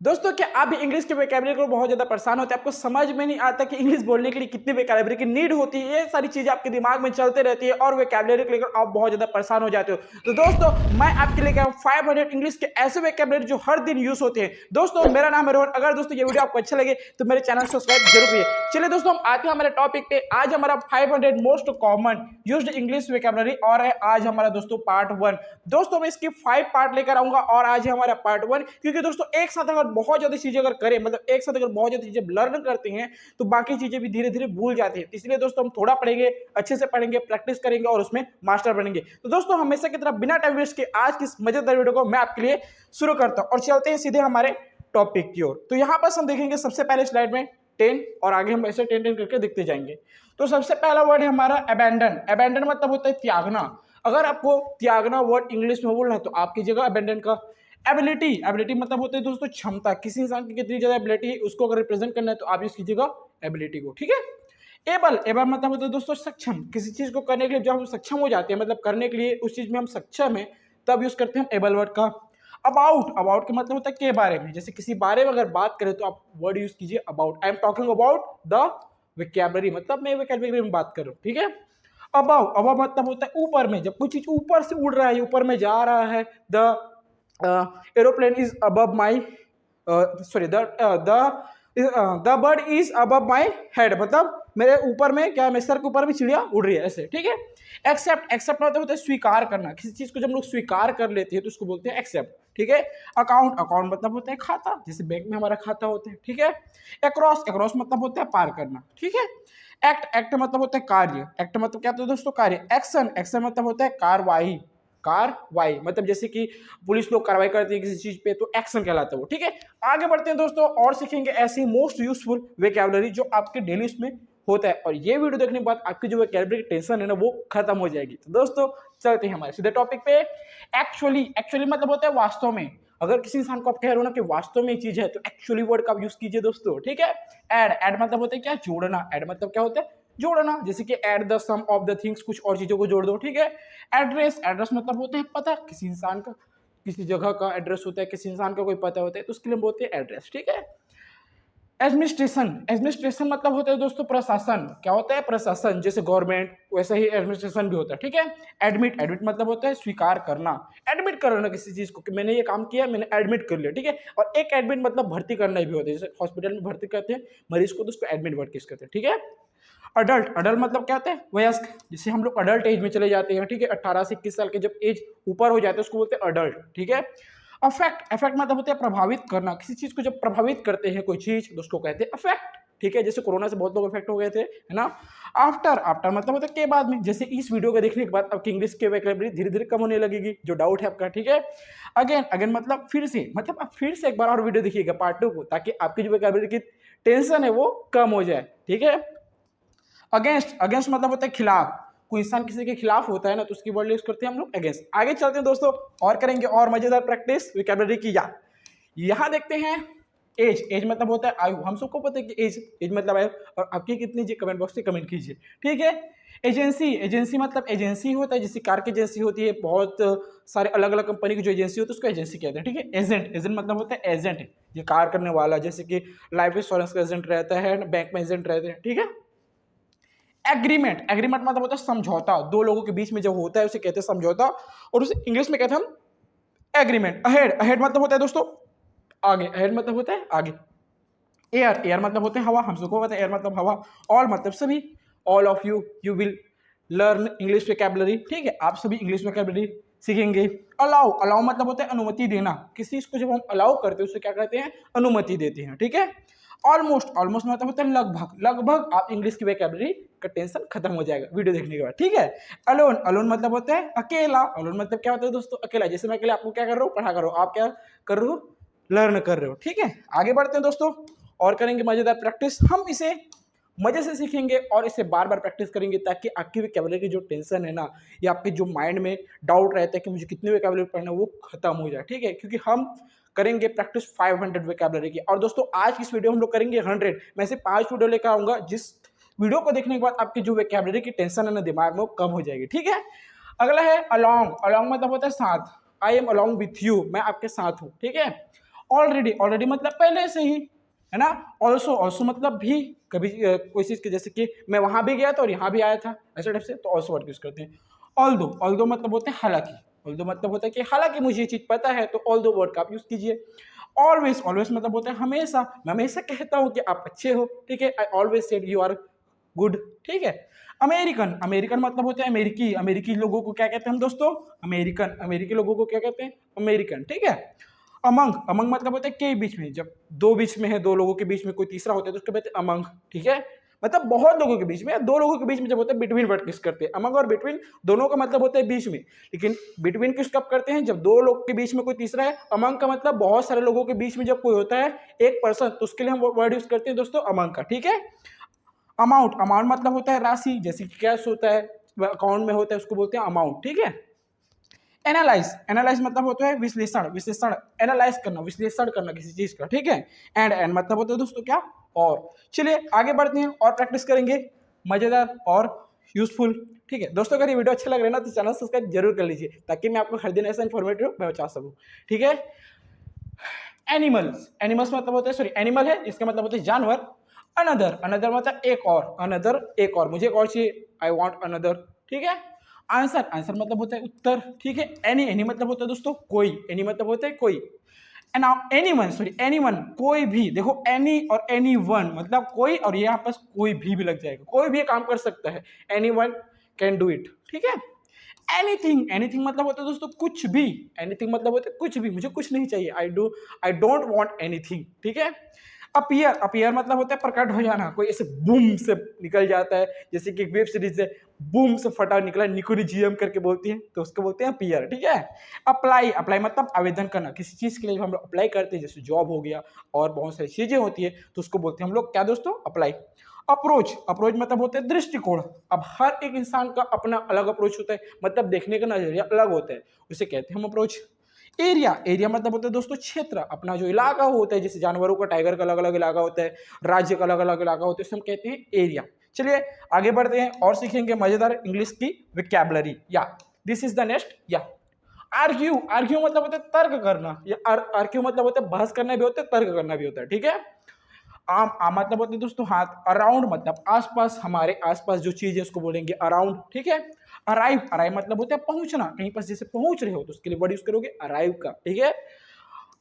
दोस्तों, क्या आप भी इंग्लिश के वोकैबुलरी को बहुत ज़्यादा परेशान होते हैं? आपको समझ में नहीं आता कि इंग्लिश बोलने के लिए कितनी वोकैबुलरी की नीड होती है? ये सारी चीज़ें आपके दिमाग में चलते रहती है और वोकैबुलरी को लेकर आप बहुत ज़्यादा परेशान हो जाते हो। तो दोस्तों, मैं आपके लेके आया हूँ 500 इंग्लिश के ऐसे वोकैबुलरी जो हर दिन यूज़ होते हैं। दोस्तों, मेरा नाम है रोहन। अगर दोस्तों ये वीडियो आपको अच्छा लगे तो मेरे चैनल को सब्सक्राइब जरूर करिए। चलिए दोस्तों, हम आते हैं हमारे टॉपिक पे। आज हमारा 500 most common used English vocabulary और है आज हमारा दोस्तों पार्ट 1। दोस्तों, मैं इसकी 5 पार्ट लेकर आऊंगा और आज है हमारा पार्ट 1, क्योंकि दोस्तों एक साथ अगर बहुत ज्यादा चीजें अगर करें, मतलब एक साथ अगर बहुत ज्यादा चीजें लर्न करते हैं तो बाकी चीजें भी धीरे धीरे भूल जाते हैं। इसलिए दोस्तों हम थोड़ा पढ़ेंगे, अच्छे से पढ़ेंगे, प्रैक्टिस करेंगे और उसमें मास्टर बनेंगे। तो दोस्तों, हमेशा की तरह बिना टाइम वेस्ट के आज की इस मजेदार वीडियो को मैं आपके लिए शुरू करता हूं और चलते हैं सीधे हमारे टॉपिक की ओर। तो यहाँ पर हम देखेंगे सबसे पहले स्लाइड में 10 और आगे हम ऐसे 10 करके देखते जाएंगे। तो सबसे पहला वर्ड है हमारा अबैंडन। अबैंडन मतलब होता है त्यागना। अगर आपको त्यागना वर्ड इंग्लिश में बोलना है तो आपकी जगह अबैंडन का एबिलिटी। एबिलिटी मतलब होता है दोस्तों क्षमता। किसी इंसान की कितनी ज्यादा एबिलिटी है उसको अगर रिप्रेजेंट करना है तो आप यूज कीजिएगा एबिलिटी को। ठीक है। एबल। एबल मतलब होता है दोस्तों सक्षम। किसी चीज को करने के लिए जब हम सक्षम हो जाते हैं, मतलब करने के लिए उस चीज में हम सक्षम है, तब यूज करते हैं हम एबल वर्ड का। अबाउट। अबाउट का मतलब होता है के बारे में। जैसे किसी बारे में अगर बात करें तो आप वर्ड यूज कीजिए about. I am talking about the vocabulary, मतलब मैं वोकैबुलरी में बात कर रहा हूँ। ठीक है। अबाव। अबाव मतलब होता है ऊपर में। जब कोई चीज ऊपर से उड़ रहा है, ऊपर में जा रहा है। The aeroplane is above my, sorry, the bird is above my head, मतलब मेरे ऊपर में क्या, मेरे सर के ऊपर में चिड़िया उड़ रही है, ऐसे। ठीक है। एक्सेप्ट। एक्सेप्ट मतलब होता है स्वीकार करना। किसी चीज को जब लोग स्वीकार कर लेते हैं तो उसको बोलते हैं एक्सेप्ट। ठीक है। अकाउंट। अकाउंट मतलब होता है खाता, जैसे बैंक में हमारा खाता होता है। ठीक है। अक्रॉस। अक्रॉस मतलब होता है पार करना। ठीक है। एक्ट। एक्ट मतलब होता है कार्य। एक्ट मतलब क्या होता है दोस्तों, कार्य। एक्शन। एक्शन मतलब होता है कार्रवाई। कार्रवाई मतलब जैसे कि पुलिस लोग कार्रवाई करती है किसी चीज पे तो एक्शन कहलाता है वो। ठीक है। आगे बढ़ते हैं दोस्तों और सीखेंगे ऐसी मोस्ट यूजफुल वोकैबुलरी जो आपके डेली उसमें होता है, और ये वीडियो देखने के बाद आपकी जो वोकैबुलरी की टेंशन है ना वो खत्म हो जाएगी। तो दोस्तों चलते हैं हमारे सीधे टॉपिक पे। एक्चुअली। एक्चुअली मतलब होता है वास्तव में। अगर किसी इंसान को आप कह रहे हो ना कि वास्तव में ये चीज है तो एक्चुअली वर्ड का आप यूज कीजिए दोस्तों। ठीक है। एड। एड मतलब होता है क्या, जोड़ना। एड मतलब क्या होता है, जोड़ना। जैसे कि add the sum of the things, कुछ और चीजों को जोड़ दो। ठीक है। एड्रेस। एड्रेस मतलब होता है पता। किसी इंसान का, किसी जगह का एड्रेस होता है, किसी इंसान का कोई पता होता है तो उसके लिए बोलते हैं एड्रेस। ठीक है। एडमिनिस्ट्रेशन। एडमिनिस्ट्रेशन मतलब होता है दोस्तों प्रशासन। क्या होता है, प्रशासन। जैसे गवर्नमेंट, वैसा ही एडमिनिस्ट्रेशन भी होता है। ठीक है। एडमिट। एडमिट मतलब होता है स्वीकार करना। एडमिट करना किसी चीज को कि मैंने ये काम किया, मैंने एडमिट कर लिया। ठीक है। और एक एडमिट मतलब भर्ती करना भी होता है, जैसे हॉस्पिटल में भर्ती करते हैं मरीज को तो उसको एडमिट वर्ड किस कहते हैं। ठीक है। अडल्ट। अडल्ट मतलब क्या होता है, वयस्क। जैसे हम लोग अडल्ट एज में चले जाते हैं। ठीक है। 18 से 21 साल के जब एज ऊपर हो जाते हैं उसको बोलते हैं अडल्ट। ठीक है। अफेक्ट। अफेक्ट मतलब होता है प्रभावित करना। किसी चीज को जब प्रभावित करते हैं कोई चीज तो उसको कहते हैं अफेक्ट। ठीक है। जैसे कोरोना से बहुत लोग अफेक्ट हो गए थे, है ना। आफ्टर। आफ्टर मतलब होता है के बाद में। जैसे इस वीडियो को देखने के बाद आपकी इंग्लिश की वोकैबुलरी धीरे धीरे कम होने लगेगी, जो डाउट है आपका। ठीक है। अगेन। अगेन मतलब फिर से, मतलब आप फिर से एक बार और वीडियो देखिएगा पार्ट 2 को, ताकि आपकी जो वोकैबुलरी की टेंशन है वो कम हो जाए। ठीक है। अगेंस्ट। अगेंस्ट मतलब होता है खिलाफ। कोई इंसान किसी के खिलाफ होता है ना तो उसकी वर्ड यूज करते हैं हम लोग अगेंस्ट। आगे चलते हैं दोस्तों और करेंगे और मजेदार प्रैक्टिस वोकैबुलरी की। यहाँ देखते हैं एज। एज मतलब होता है आयु। हम सबको पता है कि एज, एज मतलब आयु। और आपकी कितनी जी कमेंट बॉक्स में कमेंट कीजिए। ठीक है। एजेंसी। एजेंसी मतलब एजेंसी होता है, जैसे कार की एजेंसी होती है, बहुत सारे अलग अलग कंपनी की जो एजेंसी होती है उसको एजेंसी कहते हैं। ठीक है। एजेंट। एजेंट मतलब होता है एजेंट, ये कार करने वाला। जैसे कि लाइफ इंश्योरेंस का एजेंट रहता है, बैंक में एजेंट रहते हैं। ठीक है। एग्रीमेंट। एग्रीमेंट मतलब होता है समझौता। दो लोगों के बीच में जब होता है उसे कहते हैं समझौता, और उसे इंग्लिश में कहते हैं हम एग्रीमेंट। अहेड। अहेड मतलब होता है दोस्तों आगे। अहेड मतलब होता है आगे। एयर। एयर मतलब होता है हवा। हम सबको पता है एयर मतलब हवा। ऑल मतलब सभी। All of you, you will learn English vocabulary. ठीक है। आप सभी इंग्लिश वोकैबुलरी सीखेंगे। अलाउ। अलाउ मतलब होता है अनुमति देना। किसी चीज को जब हम अलाउ करते हैं उसे क्या कहते हैं, अनुमति देते हैं। ठीक है। ऑलमोस्ट। ऑलमोस्ट मतलब होता है लगभग। लगभग आप इंग्लिश की वोकैबुलरी का टेंशन खत्म हो जाएगा वीडियो देखने के बाद। ठीक है। अलोन। अलोन मतलब होता है अकेला। अलोन मतलब क्या होता है दोस्तों, अकेला। जैसे मैं अकेले आपको क्या कर रहा हूँ, पढ़ा कर रहा हूँ, आप क्या कर रहे हो, लर्न कर रहे हो। ठीक है। आगे बढ़ते हैं दोस्तों और करेंगे मजेदार प्रैक्टिस। हम इसे मजे से सीखेंगे और इसे बार बार प्रैक्टिस करेंगे ताकि आपकी वोकैबुलरी की जो टेंशन है ना, या आपके जो माइंड में डाउट रहता है कि मुझे कितनी वोकैबुलरी पढ़ना है, वो खत्म हो जाए। ठीक है। क्योंकि हम करेंगे प्रैक्टिस 500 वोकैबुलरी की। और दोस्तों आज की इस वीडियो हम लोग करेंगे 100। मैं से 5 वीडियो लेकर आऊंगा, जिस वीडियो को देखने के बाद आपकी जो वोकैबुलरी की टेंशन है ना दिमाग में, वो कम हो जाएगी। ठीक है। अगला है अलोंग। अलोंग मतलब होता है साथ। I am along with you, मैं आपके साथ हूँ। ठीक है। ऑलरेडी, ऑलरेडी मतलब पहले से ही, है ना। ऑल्सो, ऑल्सो मतलब भी, कभी कोई चीज़ के, जैसे कि मैं वहाँ भी गया था और यहाँ भी आया था, ऐसे टाइप से, तो ऑल्सो वर्ड यूज़ करते हैं। ऑल्दो, ऑल्दो मतलब होता है हालांकि, ऑल्दो मतलब होता है कि हालांकि मुझे ये चीज़ पता है, तो ऑल्दो वर्ड का आप यूज़ कीजिए। ऑलवेज, ऑलवेज मतलब होता है हमेशा, मैं हमेशा कहता हूँ कि आप अच्छे हो, ठीक है। I always said you are good, ठीक है। अमेरिकन, अमेरिकन मतलब होता है अमेरिकी, अमेरिकी लोगों को क्या कहते हैं हम दोस्तों? अमेरिकन, अमेरिकी लोगों को क्या कहते हैं? अमेरिकन, ठीक है। अमंग, अमंग मतलब होता है के बीच में, जब दो बीच में है, दो लोगों के बीच में कोई तीसरा होता है तो उसको कहते हैं अमंग, ठीक है। मतलब बहुत लोगों के बीच में या दो लोगों के बीच में जब होता है बिटवीन वर्ड किस करते हैं। अमंग और बिटवीन दोनों का मतलब होता है बीच में, लेकिन बिटवीन किस कब करते हैं? जब दो लोग के बीच में कोई तीसरा है। अमंग का मतलब बहुत सारे लोगों के बीच में जब कोई होता है एक पर्सन, तो उसके लिए हम वर्ड यूज करते हैं दोस्तों अमंग का, ठीक है। अमाउंट, अमाउंट मतलब होता है राशि, जैसे कि कैश होता है, अकाउंट में होता है, उसको बोलते हैं अमाउंट, ठीक है। एनालाइज, एनालाइज मतलब होता है विश्लेषण, विश्लेषण, एनालाइज करना, विश्लेषण करना किसी चीज का, ठीक है। एंड मतलब होता है दोस्तों क्या? और। चलिए आगे बढ़ते हैं और प्रैक्टिस करेंगे मजेदार और यूजफुल, ठीक है दोस्तों। अगर ये वीडियो अच्छा लग रहा है ना तो चैनल सब्सक्राइब जरूर कर लीजिए, ताकि मैं आपको हर दिन ऐसा इन्फॉर्मेटिव पहुंचा सकूं, ठीक है। एनिमल्स, एनिमल्स मतलब होता है, सॉरी एनिमल है, इसका मतलब होता है जानवर। अनदर, अनदर मतलब एक और, अनदर एक और, मुझे एक और चाहिए, आई वॉन्ट अनदर, ठीक है। आंसर, आंसर मतलब होता है उत्तर, ठीक है। एनी, एनी मतलब होता है दोस्तों कोई, एनी मतलब होता है कोई। Any one, sorry any one, कोई भी, देखो एनी और एनी वन मतलब कोई, और यहाँ पास कोई भी लग जाएगा, कोई भी काम कर सकता है, any one can do it, ठीक है। एनीथिंग, एनीथिंग मतलब होता है दोस्तों कुछ भी, एनीथिंग मतलब होता है कुछ भी, मुझे कुछ नहीं चाहिए, आई डोंट वांट एनीथिंग, ठीक है। अपीयर, अपीयर मतलब होता है प्रकट हो जाना, कोई ऐसे बूम से निकल जाता है, जैसे कि वेब सीरीज है बूम से फटा निकला, निकोनी जीएम करके बोलती है, तो उसको बोलते हैं अपीयर, ठीक है। अप्लाई, अप्लाई मतलब आवेदन करना किसी चीज के लिए, हम लोग अप्लाई करते हैं, जैसे जॉब हो गया और बहुत सारी चीजें होती है, तो उसको बोलते हैं हम लोग क्या दोस्तों? अप्लाई। अप्रोच, अप्रोच मतलब होता है दृष्टिकोण। अब हर एक इंसान का अपना अलग अप्रोच होता है, मतलब देखने का नजरिया अलग होता है, उसे कहते हैं हम अप्रोच। एरिया, एरिया मतलब होता है दोस्तों क्षेत्र, अपना जो इलाका होता है, जैसे जानवरों का, टाइगर का अलग अलग इलाका होता है, राज्य का अलग अलग इलाका होता है, उसे हम कहते हैं एरिया। चलिए आगे बढ़ते हैं और सीखेंगे मजेदार इंग्लिश की विकैबुलरी। या दिस इज द नेक्स्ट। या आर्ग्यू, आर्ग्यू मतलब होता है तर्क करना, या आर्ग्यू मतलब होता है बहस करना भी होता है, तर्क करना भी होता है, ठीक है। आम मतलब होते हैं दोस्तों हाथ। अराउंड मतलब आसपास, हमारे आसपास जो चीज है उसको बोलेंगे अराउंड, ठीक है। अराइव, अराइव मतलब होता है पहुंचना, कहीं पर जैसे पहुंच रहे हो तो उसके लिए वर्ड यूज करोगे अराइव का, ठीक है।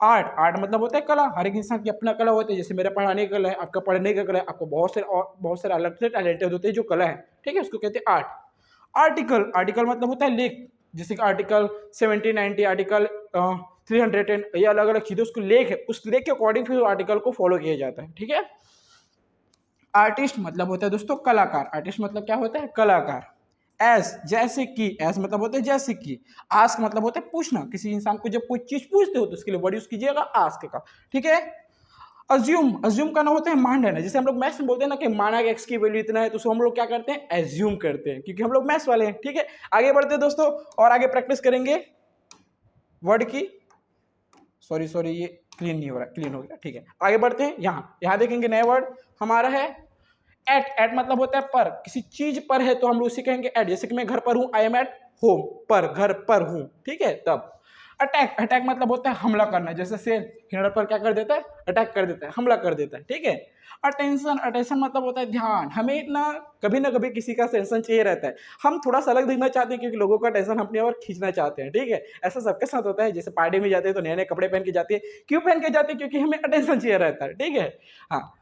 आर्ट, आर्ट मतलब होता है कला, हर एक इंसान की अपना कला होती है, जैसे मेरा पढ़ाने का कला है, आपका पढ़ने का कला है, आपको बहुत सारे अलग से टैलेंटेड होते हैं जो कला है, ठीक है, उसको कहते हैं आर्ट। आर्टिकल, आर्टिकल मतलब होता है लेख, जैसे कि आर्टिकल 70, 90, आर्टिकल 310, ये अलग अलग चीजें, उसको लेख है, उस लेख के अकॉर्डिंग फिर आर्टिकल को फॉलो किया जाता है, ठीक है। आर्टिस्ट मतलब होता है दोस्तों कलाकार, आर्टिस्ट मतलब क्या होता है? कलाकार। एस, जैसे कि, एस मतलब होता है जैसे कि। आस्क मतलब होता है पूछना, किसी इंसान को जब कोई चीज पूछते हो तो उसके लिए वर्ड यूज कीजिएगा आस्क का, ठीक है। अज्यूम, अज्यूम का ना होता है मान लेना, जैसे हम लोग मैथ्स में बोलते हैं ना कि माना कि एक्स की वैल्यू इतना है, तो उसको हम लोग क्या करते हैं? एज्यूम करते हैं, क्योंकि हम लोग मैथ्स वाले हैं, ठीक है। आगे बढ़ते हैं दोस्तों और आगे प्रैक्टिस करेंगे वर्ड की। सॉरी सॉरी, ये क्लीन नहीं हो रहा, क्लीन हो गया, ठीक है। आगे बढ़ते हैं, यहाँ यहाँ देखेंगे नया वर्ड हमारा है एट। एट मतलब होता है पर, किसी चीज पर है तो हम लोग उसे कहेंगे एट, जैसे कि मैं घर पर हूं, आई एम एट होम, पर घर पर हूं, ठीक है। तब अटैक, अटैक मतलब होता है हमला करना, जैसे शेर हिरण पर क्या कर देता है? अटैक कर देता है, हमला कर देता है, ठीक है। अटेंशन, अटेंशन मतलब होता है ध्यान, हमें ना कभी किसी का अटेंशन चाहिए रहता है, हम थोड़ा सा अलग दिखना चाहते हैं, क्योंकि लोगों का अटेंशन अपनी ओर खींचना चाहते हैं, ठीक है। ऐसा सबके साथ होता है, जैसे पार्टी में जाते हैं तो नए नए कपड़े पहन के जाते हैं, क्यों पहन के जाते हैं? क्योंकि हमें अटेंशन चाहिए रहता है, ठीक है। हाँ,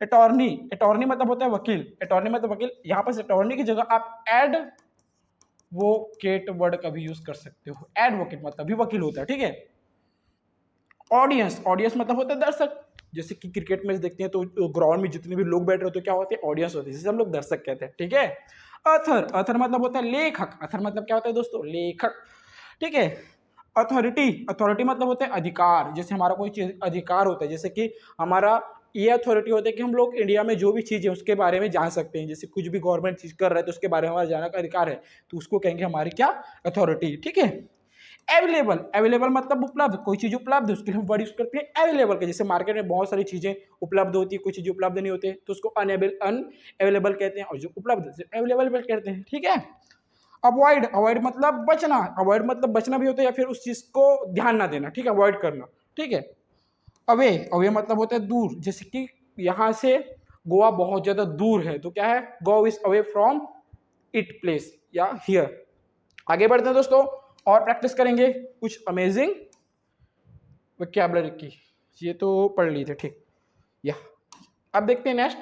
अटॉर्नी, अटॉर्नी मतलब होता है वकील, अटॉर्नी मतलब वकील, यहाँ पर अटॉर्नी की जगह आप एडवोकेट वर्ड का भी यूज कर सकते हो, एडवोकेट मतलब भी वकील होता है, ठीक है। ऑडियंस, ऑडियंस मतलब होता है दर्शक, जैसे कि क्रिकेट मैच देखते हैं तो ग्राउंड में जितने भी लोग बैठ रहे होते हैं क्या होते हैं? ऑडियंस होती है, जिसे हम लोग दर्शक कहते हैं, ठीक है। अथर, अथर मतलब होता है लेखक, अथर मतलब क्या होता है दोस्तों? लेखक, ठीक है। अथॉरिटी, अथॉरिटी मतलब होता है अधिकार, जैसे हमारा कोई चीज अधिकार होता है, जैसे कि हमारा ये अथॉरिटी होता है कि हम लोग इंडिया में जो भी चीज़ है उसके बारे में जान सकते हैं, जैसे कुछ भी गवर्नमेंट चीज कर रहा है तो उसके बारे में हमारा जानने का अधिकार है, तो उसको कहेंगे हमारी क्या? अथॉरिटी, ठीक है। अवेलेबल, अवेलेबल मतलब उपलब्ध, कोई चीज उपलब्ध है उसके लिए हम वर्ड यूज करते हैं अवेलेबल के, जैसे मार्केट में बहुत सारी चीजें उपलब्ध होती है, कुछ चीजें उपलब्ध नहीं होती तो उसको अनअवेलेबल कहते हैं, और जो उपलब्ध अवेलेबल कहते हैं, ठीक है। अवॉइड, अवॉइड मतलब बचना, अवॉइड मतलब बचना भी होता है या फिर उस चीज को ध्यान ना देना, ठीक है, अवॉइड करना, ठीक है। अवे, अवे मतलब होता है दूर, जैसे कि यहाँ से गोवा बहुत ज्यादा दूर है तो क्या है, go is away from it place या हियर। आगे बढ़ते हैं दोस्तों और प्रैक्टिस करेंगे कुछ अमेजिंग वोकैबुलरी की। ये तो पढ़ ली थे, ठीक। या अब देखते हैं नेक्स्ट,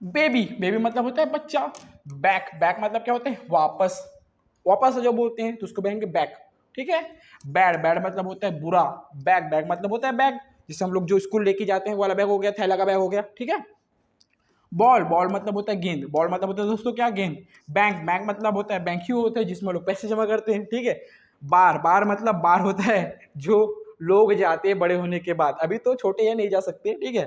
बेबी, बेबी मतलब होता है बच्चा। बैक, बैक मतलब क्या होता है, वापस, वापस जो बोलते हैं तो उसको कहेंगे बैक, ठीक है। बैड, बैड मतलब होता है बुरा। बैग, बैग मतलब होता है बैग, जिससे हम लोग जो स्कूल लेके जाते हैं वो वाला बैग हो गया, थैला का बैग हो गया, ठीक है। बॉल, बॉल मतलब होता है गेंद, बॉल मतलब होता है दोस्तों क्या, गेंद। बैंक, बैंक मतलब होता है बैंक ही होता है जिसमें लोग पैसे जमा करते हैं, ठीक है। बार, बार मतलब बार होता है जो लोग जाते हैं बड़े होने के बाद, अभी तो छोटे हैं नहीं जा सकते, ठीक है।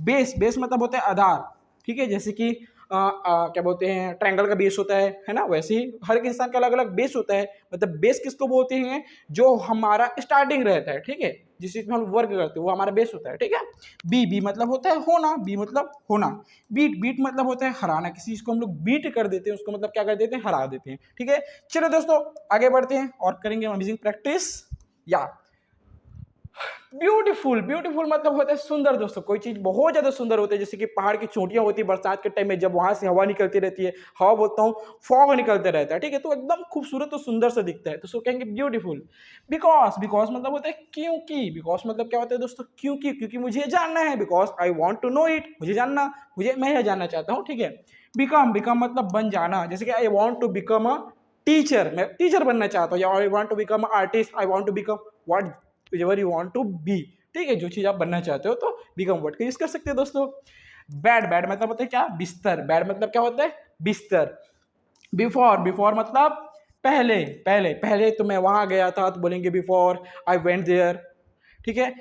बेस, बेस मतलब होता है आधार, ठीक है, जैसे कि क्या बोलते हैं, ट्रायंगल का बेस होता है ना, वैसे ही हर एक इंसान का अलग अलग बेस होता है। मतलब बेस किसको बोलते हैं, जो हमारा स्टार्टिंग रहता है, ठीक है, जिस चीज में हम वर्क करते हैं वो हमारा बेस होता है, ठीक है। बी, बी मतलब होता है होना, बी मतलब होना। बीट, बीट मतलब होता है हराना, किसी चीज को हम लोग बीट कर देते हैं उसको मतलब क्या कर देते हैं, हरा देते हैं, ठीक है। चलो दोस्तों आगे बढ़ते हैं और करेंगे अमेजिंग प्रैक्टिस। या ब्यूटीफुल, ब्यूटीफुल मतलब होता है सुंदर दोस्तों, कोई चीज बहुत ज्यादा सुंदर होती है, जैसे कि पहाड़ की चोटियां होती है बरसात के टाइम में, जब वहां से हवा निकलती रहती है, हवा बोलता हूँ, फॉग निकलते रहता है, ठीक है, तो एकदम खूबसूरत और सुंदर सा दिखता है, तो उसको कहेंगे ब्यूटीफुल। बिकॉज, बिकॉज मतलब होता है क्योंकि, बिकॉज मतलब क्या होता है दोस्तों, क्योंकि, क्योंकि मुझे जानना है, because I want to know it, मुझे जानना, मुझे, मैं यह जानना चाहता हूँ, ठीक है। बिकम, बिकम मतलब बन जाना, जैसे कि I want to become a teacher, मैं टीचर बनना चाहता हूँ, या I want to become a artist, I want to become whatever you want to be, ठीक है, जो चीज आप बनना चाहते हो तो बिकम वर्ड का यूज कर सकते हैं दोस्तों। बैड, बैड मतलब होता है क्या, बिस्तर, बैड मतलब क्या होता है, बिस्तर। बिफोर, बिफोर मतलब पहले, पहले, पहले तो मैं वहां गया था तो बोलेंगे बिफोर आई वेंट देयर, ठीक है।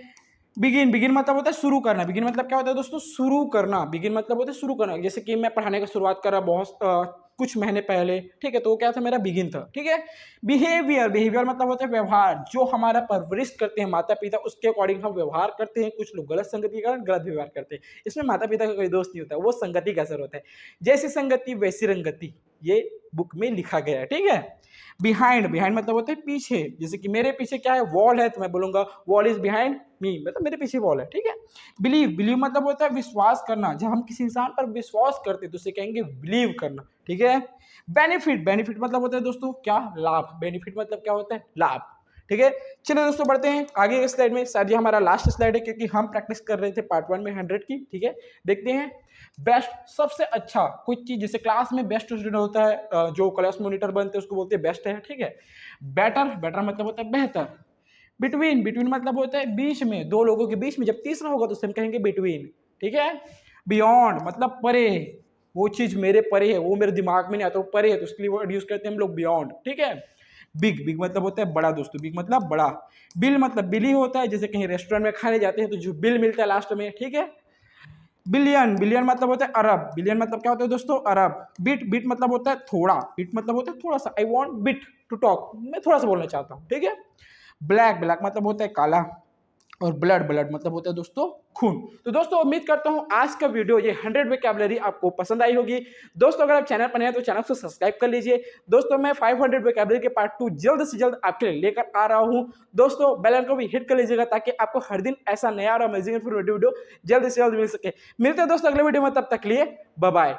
बिगिन, बिगिन मतलब होता है शुरू करना, बिगिन मतलब क्या होता है दोस्तों, शुरू करना, बिगिन मतलब होता है शुरू करना, जैसे कि मैं पढ़ाने का शुरुआत कर रहा बहुत कुछ महीने पहले, ठीक है, तो वो क्या था, मेरा बिगिन था, ठीक है। बिहेवियर, बिहेवियर मतलब होता है व्यवहार, जो हमारा परवरिश करते हैं माता पिता उसके अकॉर्डिंग हम व्यवहार करते हैं, कुछ लोग गलत संगति के कारण गलत व्यवहार करते हैं, इसमें माता पिता का कोई दोष नहीं होता, वो संगति का असर होता है, जैसी संगति वैसी रंगति, ये बुक में लिखा गया है, ठीक है। बिहाइंड, बिहाइंड मतलब होता है पीछे, जैसे कि मेरे पीछे क्या है, वॉल है, तो मैं बोलूंगा वॉल इज बिहाइंड मी, मतलब मेरे पीछे वॉल है, ठीक है। बिलीव, बिलीव मतलब होता है विश्वास करना, जब हम किसी इंसान पर विश्वास करते हैं तो उसे कहेंगे बिलीव करना, ठीक है। बेनिफिट, बेनिफिट मतलब होता है दोस्तों क्या, लाभ, बेनिफिट मतलब क्या होता है, लाभ, ठीक है। चलिए दोस्तों बढ़ते हैं आगे के स्लाइड में, शायद ये हमारा लास्ट स्लाइड है क्योंकि हम प्रैक्टिस कर रहे थे पार्ट 1 में 100 की, ठीक है। देखते हैं बेस्ट, सबसे अच्छा कोई चीज, जैसे क्लास में बेस्ट स्टूडेंट होता है, जो क्लास मॉनिटर बनते हैं उसको बोलते हैं बेस्ट है, ठीक है। बेटर, बेटर मतलब होता है बेहतर। बिटवीन, बिटवीन मतलब होता है बीच में, दो लोगों के बीच में, जब तीसरा होगा तो उसे हम कहेंगे बिटवीन, ठीक है। बियॉन्ड मतलब परे, वो चीज मेरे परे है, वो मेरे दिमाग में नहीं आता, वो परे है, तो उसके लिए वर्ड यूज करते हैं हम लोग बियॉन्ड, ठीक है। बिग, बिग मतलब होता है बड़ा दोस्तों, बिग मतलब बड़ा। बिल मतलब बिल ही होता है, जैसे कहीं रेस्टोरेंट में खाने जाते हैं तो जो बिल मिलता है लास्ट में, ठीक है। बिलियन, बिलियन मतलब होता है अरब, बिलियन मतलब क्या होता है दोस्तों, अरब। बिट, बिट मतलब होता है थोड़ा, बिट मतलब होता है थोड़ा सा, I want bit to talk, मैं थोड़ा सा बोलना चाहता हूँ, ठीक है। ब्लैक, ब्लैक मतलब होता है काला, और ब्लड, ब्लड मतलब होता है दोस्तों खून। तो दोस्तों उम्मीद करता हूं आज का वीडियो ये 100 वोकैबुलरी आपको पसंद आई होगी। दोस्तों अगर आप चैनल पर नए हैं तो चैनल को सब्सक्राइब कर लीजिए। दोस्तों मैं 500 वोकैबुलरी के पार्ट 2 जल्द से जल्द आपके लिए लेकर आ रहा हूं। दोस्तों बेल आइकन को भी हिट कर लीजिएगा ताकि आपको हर दिन ऐसा नया और अमेजिंग वीडियो जल्द से जल्द मिल सके। मिलते हैं दोस्तों अगले वीडियो में, तब तक लिए बाय बाय।